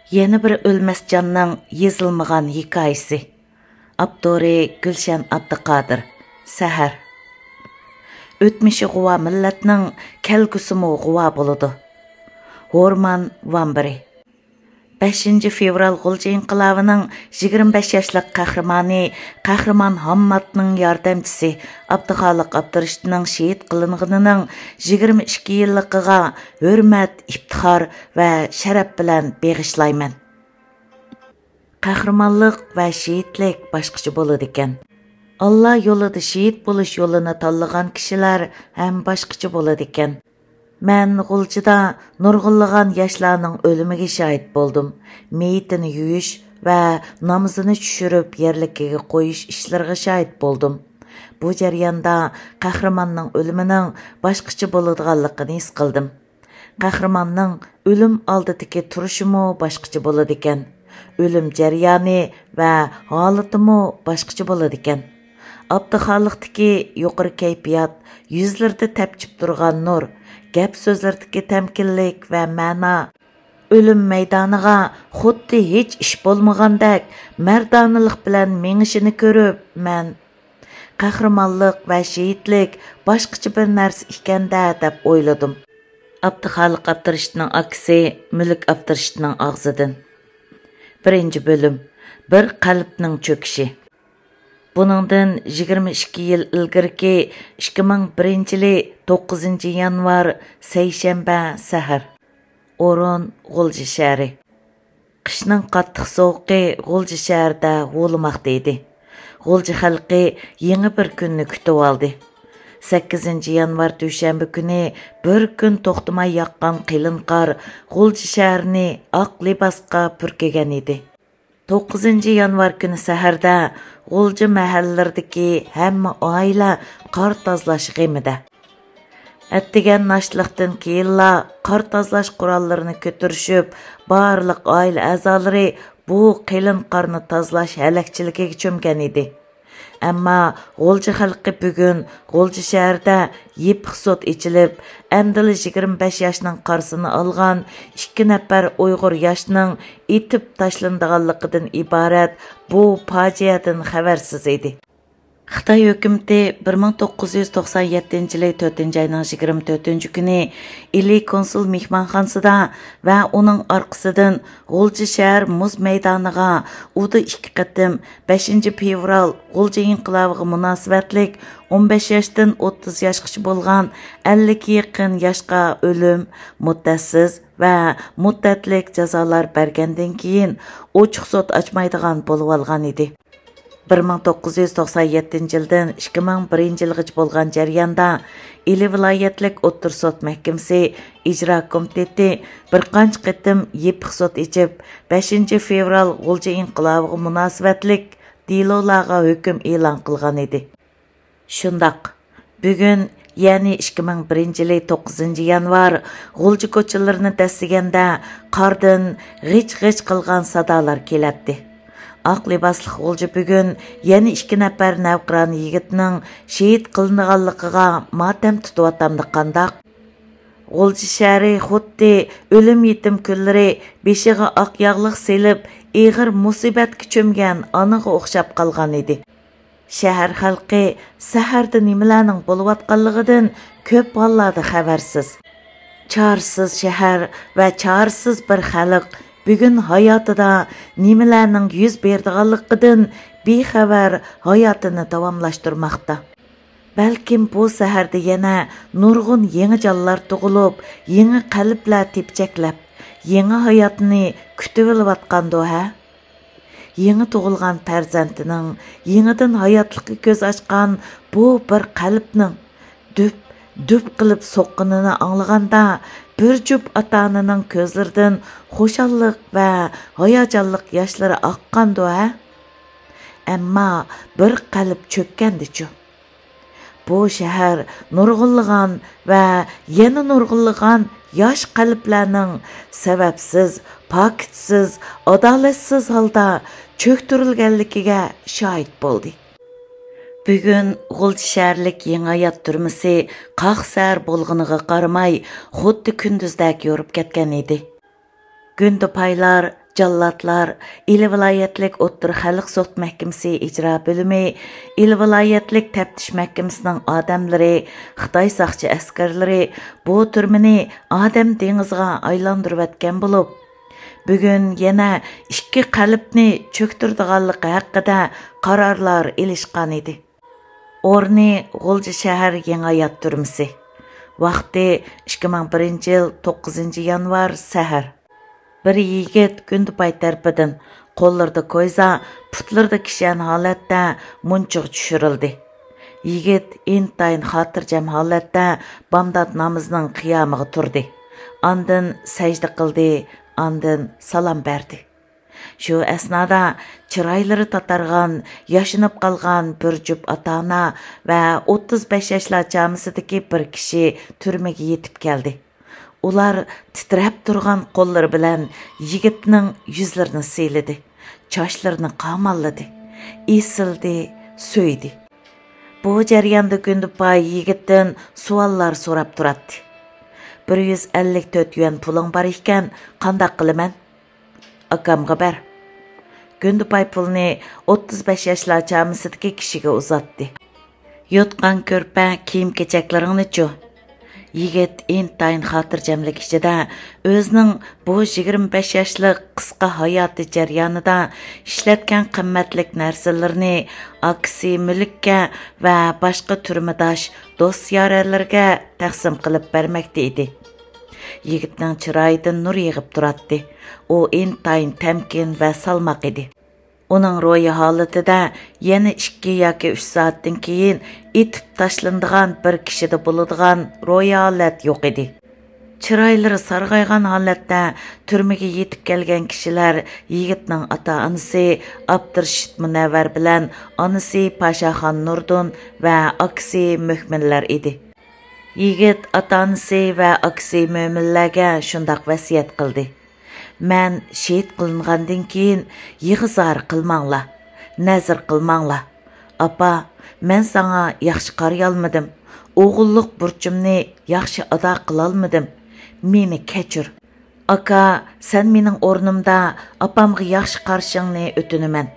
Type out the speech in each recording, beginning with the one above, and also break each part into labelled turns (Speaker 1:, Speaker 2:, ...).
Speaker 1: Yeni bir ölməs canның yezilmagan hikayesi. Abduri Gülşen Abdüqadir. Səhər. Ötmişi quva milletning kelgusimi quva boludu. Horman Vambiri. 5 fevral G'ulji inqilobining 25 yoshlik Qahramon Hammadning yordamchisi Abduxoliq Abdurishidning shahid qilinganining 22 yilligiga hurmat, iftixor va sharaf bilan beg'ishlayman. Qahramonlik va shahidlik boshqacha bo'ladi ekan. Allah yo'lida shahid bo'lish yo'lini tanlagan kishilar ham boshqacha bo'ladi ekan. Mən G'uljida nurg'unlagan yoshlarning o'limiga shahid bo'ldim. Meyitini yuyish va namozini tushirib yerligiga qo'yish ishlariga shahid bo'ldim. Bu jarayonda qahramonning o'limining boshqacha bo'ladiganligini his qildim. Qahramonning o'lim oldidagi turishimi boshqacha bo'ladi ekan. O'lim jarayoni va holatimi boshqacha bo'ladi ekan. Abduxoliqdagi yuqori kayfiyat, yuzlarda tepchib turgan nur, gap so'zlardagi tamkinlik va ma'no o'lim maydoniga xuddi hech ish bo'lmagandek mardonalik bilan mengishini ko'rib, men qahramonlik va shahidlik boshqacha bir narsa ekanda deb o'yladim. Abduxoliq Abdurishidning aksi Mulk Abdurishidning og'zidan. 1-bo'lim. Bir qalbning cho'kishi. Buningdan 22 yil ilgirki 2001-yili 9 yanvar seshanba sahar. O'rin G'ulji shahri. Qishning qattiq sovuqi G'ulji shahrida g'o'lmoqda edi. G'ulji xalqi yangi bir kunni kutib oldi. 8 yanvar dushanba kuni bir kun to'xtamay yoqqan qilin qor G'ulji shahrini oq libosga purkagan edi. 9 yanvar kuni saharda G'ulji mahallalardagi hamma oila qor tozalash g'imida. Attigan nashliqdan keyinla qor tozalash qurollarini ko'tarishib, barliq oila a'zolari bu qilin qorni tozalash halakchiligiga cho'mgan edi. Ammo G'ulji xalqi bugun G'ulji shahrida yepiq sud ichilib, amdili 25 yoshning qarsini olgan 2 nafar Uyg'ur yoshning etib tashlandiganligidan iborat bu fojiadan xabarsiz edi. Xitoy hukumati 1997-yili 4-oyning 24-kuni Ili konsul mehmonxonasida va uning orqasidan G'ulji shahar muz maydoniga uda 2 qatim 5 fevral G'ulji inqilobiga munosabatlik 15 yoshdan 30 yoshgacha bo'lgan 50 ga yaqin yoshga o'lim, muddatsiz va muddatlik jazolar bergandan keyin ochiq sud ochmaydigan bo'lib olgan edi. 1997-yildan 2001-yilgacha bo'lgan jarayonda Ili viloyatlik o'ttir sud mahkamasi ijro komiteti bir qancha qatim yepiq sud ichib 5 fevral G'ulji inqilobiga munosabatlik delolarga hukm e'lon qilgan edi. Shundoq, bugun ya'ni 2001-yili 9 yanvar G'ulji ko'chalarini dastiganda qordan g'ich-g'ich qilgan sadolar keladi. Aq libosli G'ulji bugun yana 2 nafar navqiron yigitning shahid qilinganligiga motam tutib qandaq. G'ulji shahri xuddi o'lim yetim kunlari beshiga oq yog'liq selib, ig'ir musibatga cho'mgan onaga o'xshab qolgan edi. Shahar xalqi saharda nimalarning bo'layotganligidan ko'p hollarda xabarsiz. Chorsiz shahar va chorsiz bir xalq bugun hayotida nimalarning yuz berdiganligidan bexabar hayotini davomlashtirmoqda. Balkim bu saharda yana nurg'un yangi jonlar tug'ilib, yangi qalblar tepchaklab, yangi hayotni kutib olayotgandi ha. Yangi tug'ilgan farzandining yangidan hayotlikka ko'z ochgan bu bir qalbning düp qilib soqqinini anglaganda bir jup ota-onaning ko'zlaridan xushallik va hayajonlik yoshlari oqqandi ha. Ammo bir qalb cho'kkandichu. Bu shahar nurg'unlagan va yana nurg'unlagan yosh qalblarning sababsiz, pakitsiz, adolatsiz holda cho'ktirilganligiga shohid bo'ldi. Bugun G'ulji shaharlik yangi hayot turmisi qaqsar bo'lganiga qaramay, xuddi kunduzdek yorib ketgan edi. Gündü paylar Jallatlar, İl vilayetlik O'ttir Xalq sot mahkamasi icra bölümü, İl vilayetlik teftiş mahkamasining odamlari, Xitoy saqchi askarlari bu turmini odam dengiziga aylantirib atgan bo'lib, bugun yana ikki qalbni cho'ktirdiganligi haqida qarorlar ilishgan edi. O'rni G'ulji shahar Yangi turmisi. Vaqti 2001-yil 9 yanvar sahar. Bir yigit Gündüpay tarafından qo'llarda koyza, putlarda kishan holatda munchiq tushirildi. Yigit intayin xotirjam holatda Bamdod namozining qiyomiga turdi. Andin sajda qildi, andin salom berdi. Shu asnoda chiroylari tatargan, yashinib qolgan bir jup ota-ona va 35 yoshlar jamisidagi bir kishi turmaga yetib keldi. Ular titrab turgan qo'llari bilan yigitning yuzlarini siyladi, chochlarini qamalladi, esildi, so'ydi. Bu jarayonda Gündüpay yigitdan savollar so'rab turadi. 154 yuan puling bor ekan, qanday qilaman? Akamga ber. Gündüpay pulni 35 yoshlar jamisidagi kishiga uzatdi. Yotgan ko'rpa kiyim-kechaklaringni-chu? Yigit intayin xotirjamlik ichida o'zining bu 25 yoshlik qisqa hayoti jarayonida ishlatgan qimmatlik narsalarni aksi mulkka va boshqa turmudosh do'st-yoralarga taqsim qilib bermoqda edi. Yigitning chiroyidan nur yig'ib turadi. U intayin tamkin va salmoq edi. Uning ro'yi holatida yana 2 yoki 3 soatdan keyin itib tashlanadigan bir kishida bo'ladigan ro'yi holat yo'q edi. Chiroylari sarg'aygan holatda turmaga yetib kelgan kishilar yigitning ota-onasi Abdurshid Munavvar bilan onasi Pashaxon Nurdun va aksi Muhminlar edi. Yigit ota-onasi va aksi Mu'minlarga shundoq vasiyat qildi. Mən şehit qılınğandan keyin yığızar qılmanglar, nazir qılmanglar. Apa, mən sana yaxşı qarayalmadım. Oğulluq burchimni yaxşı ada qılalmadım. Meni kechir. Aka, sen mening o'rnimda apamga yaxshi qarshingni o'tinaman.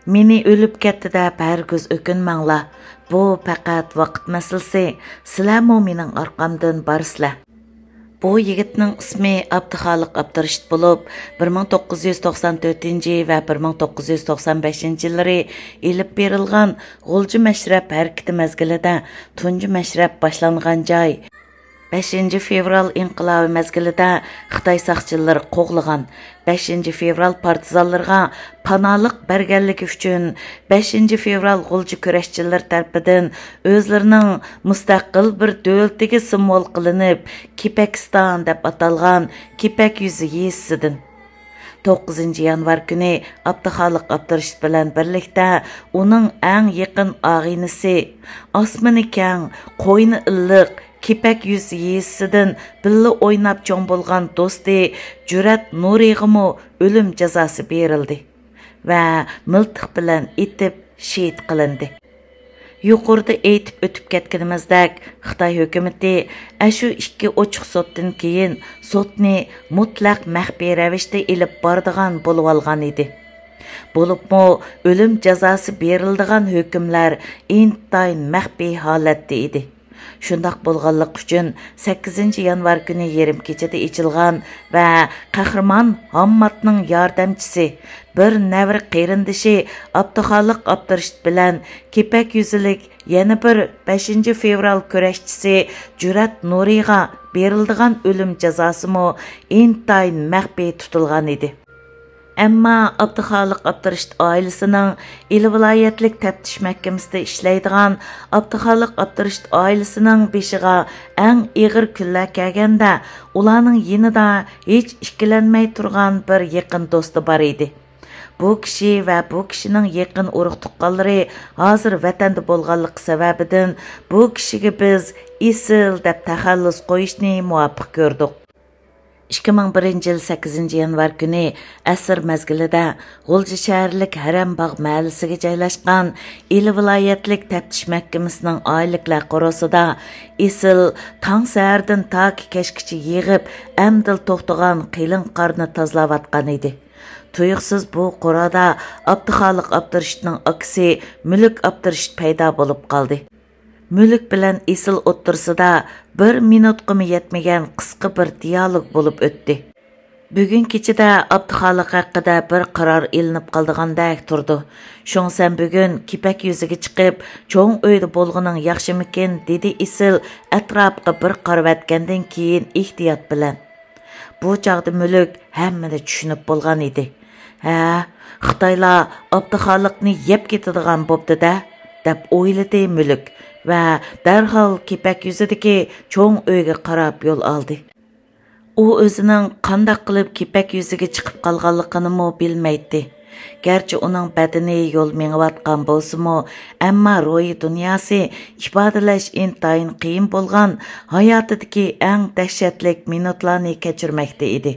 Speaker 1: Meni o'lib ketdi deb hargiz o'kinmanglar. Bu faqat vaqt masalasi. Sizlarmi mening orqamdan borsizlar. Bu yigitning ismi Abduxoliq Abdurashid bo'lib, 1994 va 1995 yillari elib berilgan G'ulji mashrab harakati mezgilida tunji mashrab boshlangan joy 5 fevral inqilobi mezgilida Xitoy saqchilari qo'g'lagan 5 fevral partizanlarga panolik berganligi uchun 5 fevral G'ulji kurashchilar tarafidan o'zlarining mustaqil bir davlatiga simvol qilinib, Kipakiston deb atalgan Kipak yuzi yesidan 9 yanvar kuni Abduxoliq Abdurashid bilan birlikda uning eng yaqin og'inisi, osmoni keng, qo'yni illiq Kipak yuz yesidan billa o'ynab cho'ng bo'lgan do'sti Jurat Nuriyga o'lim jazosi berildi va miltiq bilan etib shehid qilindi. Yuqorida aytib o'tib ketganimizdek, Xitoy hukumatı shu 2 ochiq sotdan keyin sotni mutlaq maxfiy ravishda elib boradigan bo'lib olgan edi. Bo'libmi o'lim jazosi berildigan hukmlar intayin maxfiy holatda edi. Shundaq bo'lganlik uchun 8 yanvar kuni yarim kechada ichilgan va qahramon Hammadning yordamchisi, bir navr qerindishi Abduxoliq Abdurashid bilan Kipak yuzilik yana bir 5 fevral kurashchisi Jurat Nuriyga berildigan o'lim jazosimi intayin maxfiy tutilgan edi. Әмма Abduxoliq Abdurashid oilasining il viloyatlik taftish mahkamasida ishlaydigan Abduxoliq Abdurashid oilasining beshiga eng ig'ir kunlar kelganda ularning yinida hech ikkilanmay turgan bir yaqin do'sti bor edi. Bu kishi va bu kishining yaqin urug' tuqqanlari hozir vatanda bo'lganligi sababidan bu kishiga biz Isil deb taxallus qo'yishni muvaffaq ko'rdik. 2001 yıl 8 yanvar günü əsr məzgilida G'ulji şəhərlik Harambog mahallasiga joylashgan İl viloyatlik taftish mahkamasining oyliklar qorasida isil tong sahardan toki kechgacha yig'ib amdil to'xtagan qilin qorni tozalayotgan edi. Tuyuqsiz bu qorada Abduxoliq Abdurashidning aksi Mulk Abdurashid paydo bo'lib qoldi. Mulk bilan isil o'ttirsida 1 minutga yetmagan qisqa bir dialog bo'lib o'tdi. Bugun kechida Abduxoliq haqida bir qaror ilinib qoldigandek turdi. Shunsan bugun kipak yuziga chiqib, cho'ng uyda bo'lganing yaxshimikin dedi isil atrofga bir qarab o'tgandan keyin ehtiyot bilan. Bu chaqda Mulk hammani tushunib bo'lgan edi. Ha, Xitoylar Abduxoliqni yeb ketadigan bo'pti-da, deb o'yladi Mulk va darhol kipak yuzidagi cho'ng uyga qarab yo'l oldi. U o'zining qanday qilib kipak yuziga chiqib qolganligini bilmaydi. Gerçi uning badani yo'l mengayotgan bo'lsa-mu, ammo ruhiy dunyosi ifodalash intayin qiyin bo'lgan hayotidagi eng dahshatli minutlarni kechirmoqda edi.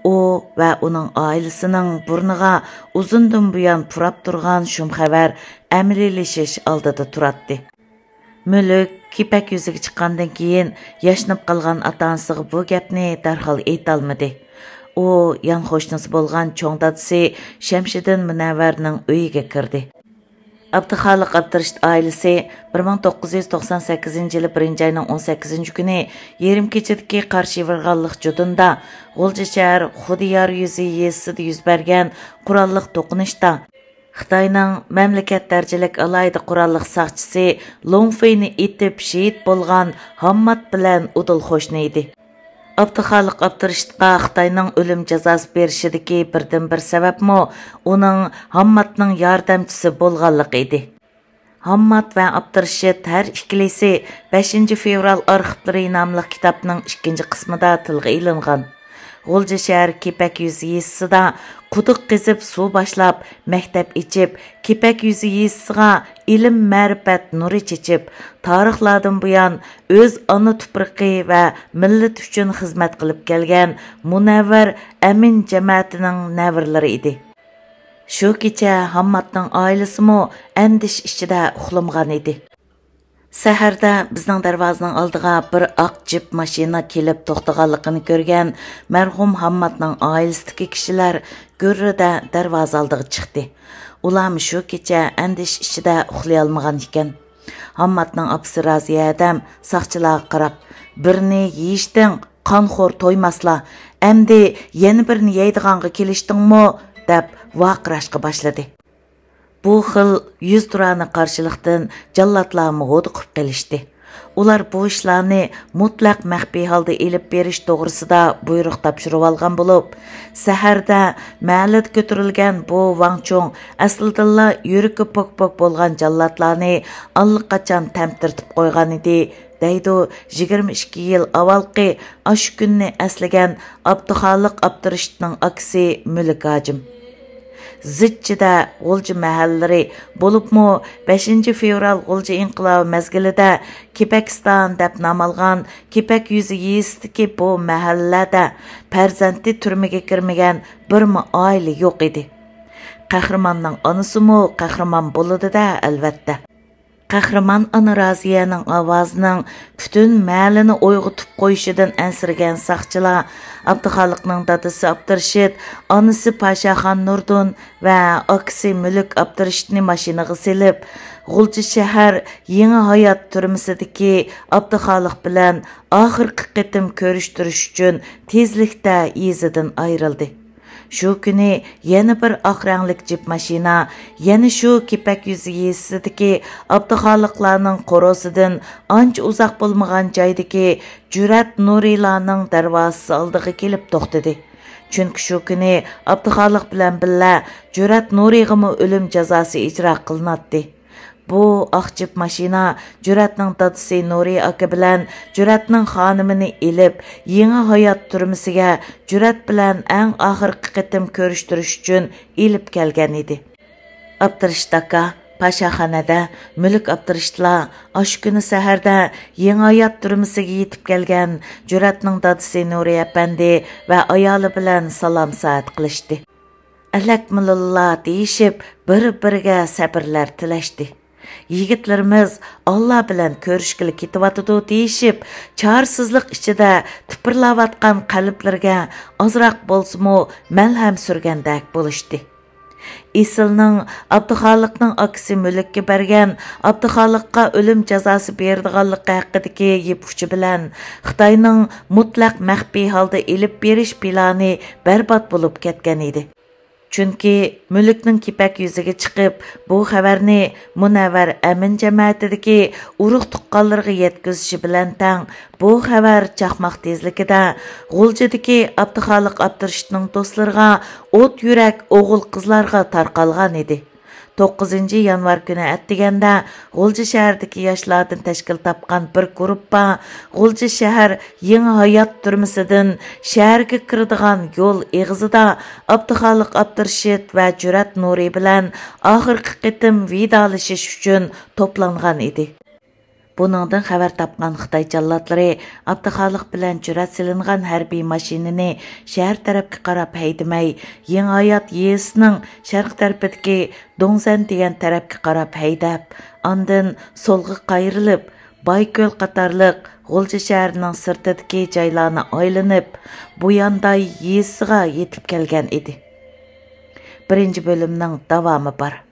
Speaker 1: U va uning oilasining burniga uzundan buyon purab turgan shum xabar amrilashish oldida turadi. Mulk kipak yuziga chiqqandan keyin yashnab qolgan ota-onasiga bu gapni darhol aytolmadi. U yan qo'shnisi bo'lgan cho'ng dadasi Shamshiddin Munavvarning uyiga kirdi. Abduxoliq Abdurashid oilasi 1998 yili 1-oyning 18 kuni yarim kechadagi qarshi virg'anlik judunda G'ulji shahar Xudiyor yuzi yezisida yuz bergan qurolliq to'qinishda Xitoyning mamlakat darajalik alayda qurolliq saqchisi Longfeyni etib shahid bo'lgan Hammad bilan udul qo'shni edi. Abduxoliq Abdurashidga Xitoyning o'lim jazosi berishidagi birdan-bir sababmi uning Hammadning yordamchisi bo'lganligi edi. Hammad va Abdurashid har ikkilisi 5 fevral arxivlari nomli kitobning 2-qismida tilga ilingan. G'ulji shahar kipak yuzi yezisida quduq qizib suv boshlab, maktab ichib, kipak yuzi yezisiga ilm ma'rifat nuri chechib, tarixlardan buyon o'z ona tuprog'i va millat uchun xizmat qilib kelgan Munavvar Amin jamoatining navrlari edi. Shu kecha Hammadning oilasimi andish ichida uxlamagan edi. Saharda bizning darvozaning oldiga bir oq jip mashina kelib to'xtaganligini ko'rgan marhum Hammadning oilasidagi kishilar gurrida darvoza oldiga chiqdi. Ular shu kecha andish ichida uxlay olmagan ekan. Hammadning opasi Raziya adam saqchilarga qarab, "Birini yeyishdan qonxo'r to'ymaslar, endi yana birini yeydiganga kelishdingmi?" deb vaqirashga boshladi. Bu xil yüz turani qarshilikdan jallatlar g'o'diqib qilishdi. Ular bu ishlarni mutlaq maxfiy holda elib berish to'g'risida buyruq topshirib olgan bo'lib, saharda mahallada ko'tarilgan bu Vangchong aslida yuragi pok-pok bo'lgan jallatlarni allaqachon tamtirtib qo'ygan edi. Deydi 22 yil avvalgi ash kunni eslagan Abduxoliq Abdurashidning aksi Mulk hojim. Zicchida G'ulji mahallari bo'libmi 5 fevral G'ulji inqilobi mezgilida Kipakiston deb nom olgan kipak yuzi yeyisidagi bu mahallada farzandi turmaga kirmagan bir oila yo'q edi. Qahramonning onasimi qahramon bo'ladi-da albatta. Qahramon ana Raziyaning ovozining butun mahallani uyg'otib qo'yishidan ansirgan saqchilar Abduxoliqning dadasi Abdurashid, onasi Pashaxon Nurdun va aksi Mulk Abdurashidni mashinaga selib, G'ulji shahar yangi hayot turmisidagi Abduxoliq bilan oxirgi qitim ko'rishtirish uchun tezlikda yezidan ayrildi. Shu kuni yana bir oq ranglik jip mashina, yana shu kipak yuzi yezisidagi Abduxoliqlarning qorosidan ancha uzoq bo'lmagan joydagi Jurat Nurilarning darvozasi oldiga kelib to'xtadi. Chunki shu kuni Abduxoliq bilan birga Jurat Nurig'imi o'lim jazosi ijro qilinadi. Bu oq jip mashina Juratning dadasi Nuri aka bilan Juratning xonimini elib, yangi hayot turmisiga Jurat bilan eng oxirgi qitim ko'rishtirish uchun elib kelgan edi. Abdurashid aka, Paşaxanada mülk abdırıştıla aş günü səhərdə Yeni Hayat türməsiga yetib gəlgən Cüratning dadisi Nuri Əpəndi və ayoli bilan salam saat qilishdi. Alakmulillah deyishib bir-biriga sabrlar tilashdi. Yigitlarimiz Allah bilan ko'rishgili ketyotidi deyishib, chorsizlik ichida tipirlayotgan qalblarga ozroq bo'lsa-mu malham surgandek bo'lishdi. İsilning Abduxoliqning akisi mulkka bergan Abduxoliqqa o'lim jazosi berdiganligi haqidagi yepuchi bilan Xitoyning mutlaq maxfiy holda elib berish plani barbod bo'lib ketgan edi. Chunki mulkning kipak yuziga chiqib, bu xabarni Munavvar Amin jamoatidagi urug' tuqqanlarga yetkazishi bilan tang bu xabar chaqmoq tezligida G'uljidagi Abduxoliq Abdurashidning do'stlariga o't yurak o'g'il qizlarga tarqalgan edi. 9 yanvar kuni atdiganda G'ulji shahridagi yoshlardan tashkil topgan bir guruhpa G'ulji shahar Yeni Hayot turmisidan shaharga kiradigan yo'l eg'izida Abduxoliq Abdurashid va Jurat Nuri bilan oxirgi qitim vidolashish uchun to'plangan edi. Buningdan xabar topgan Xitoy jallotlari Abduxoliq bilan Jurat silingan harbiy mashinani shahar tarafga qarab haydamay, Yeni Hayot yesining sharq tarafidagi Dongsan degan tarafga qarab haydab, ondan so'lga qayrilib, Bayko'l qatorliq G'ulji shahrining sirtidagi joylarni aylanib, Buyanday yesiga yetib kelgan edi. Birinchi bo'limning davomi bor.